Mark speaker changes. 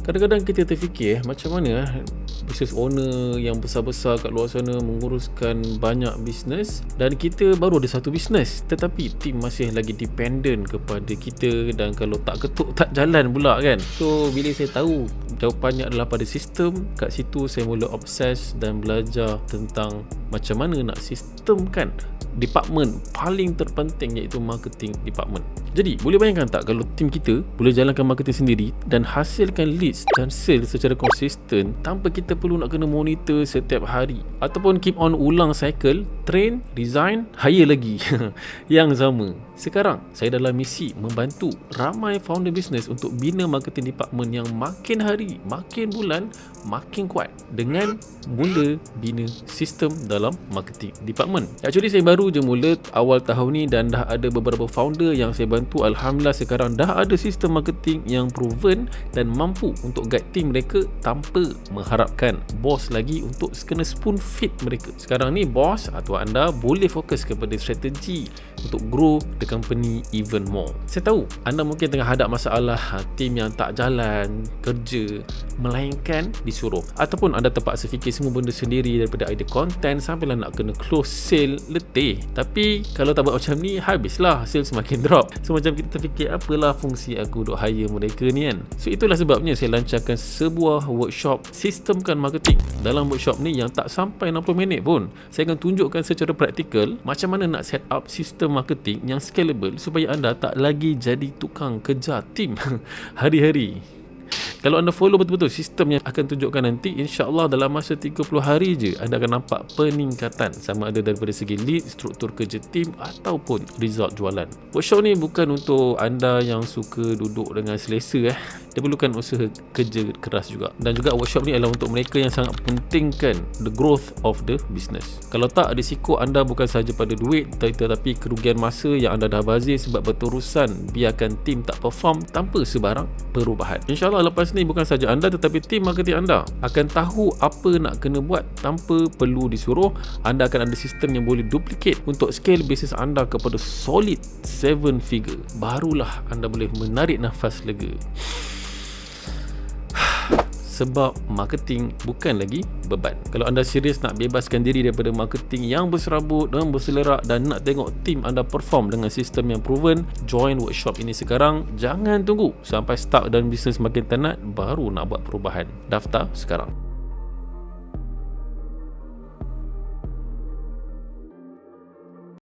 Speaker 1: Kadang-kadang kita terfikir macam mana business owner yang besar-besar kat luar sana menguruskan banyak bisnes dan kita baru ada satu bisnes, tetapi tim masih lagi dependent kepada kita, dan kalau tak ketuk tak jalan pula kan. So bila saya tahu jawapannya adalah pada sistem, kat situ saya mula obses dan belajar tentang macam mana nak sistemkan department paling terpenting, iaitu marketing department. Jadi boleh bayangkan tak kalau tim kita boleh jalankan marketing sendiri dan hasilkan leads dan sales secara konsisten tanpa kita perlu nak kena monitor setiap hari ataupun keep on ulang cycle, train, resign, hire lagi yang sama. Sekarang saya dalam misi membantu ramai founder business untuk bina marketing department yang makin hari, makin bulan makin kuat dengan mula bina sistem dalam marketing department. Actually saya baru je mula awal tahun ni dan dah ada beberapa founder yang saya bantu. Alhamdulillah sekarang dah ada sistem marketing yang proven dan mampu untuk guide team mereka tanpa mengharapkan bos lagi untuk kena spoon feed mereka. Sekarang ni bos atau anda boleh fokus kepada strategi untuk grow the company even more. Saya tahu anda mungkin tengah hadap masalah tim yang tak jalan kerja, melainkan disuruh, ataupun anda terpaksa fikir semua benda sendiri daripada idea content sampailah nak kena close sale, letih. Tapi kalau tak buat macam ni, habislah sales semakin drop. So macam kita terfikir, apalah fungsi aku duk hire mereka ni kan. So itulah sebabnya saya lancarkan sebuah workshop sistemkan marketing. Dalam workshop ni yang tak sampai 60 minit pun, saya akan tunjukkan secara praktikal macam mana nak set up sistem marketing yang scalable supaya anda tak lagi jadi tukang kejar tim hari-hari. Kalau anda follow betul-betul sistem yang akan tunjukkan nanti, insya-Allah dalam masa 30 hari je anda akan nampak peningkatan, sama ada daripada segi lead, struktur kerja tim ataupun result jualan. Workshop ni bukan untuk anda yang suka duduk dengan selesa Dia perlukan usaha kerja keras juga. Dan juga workshop ni adalah untuk mereka yang sangat pentingkan the growth of the business. Kalau tak, risiko anda bukan sahaja pada duit tetapi kerugian masa yang anda dah bazir sebab berterusan biarkan tim tak perform tanpa sebarang perubahan. InsyaAllah lepas ni bukan saja anda tetapi tim marketing anda akan tahu apa nak kena buat tanpa perlu disuruh. Anda akan ada sistem yang boleh duplicate untuk scale bisnes anda kepada solid 7 figure. Barulah anda boleh menarik nafas lega. Sebab marketing bukan lagi beban. Kalau anda serius nak bebaskan diri daripada marketing yang berserabut dan berselerak dan nak tengok tim anda perform dengan sistem yang proven, join workshop ini sekarang. Jangan tunggu sampai start dan bisnes makin tenat baru nak buat perubahan. Daftar sekarang.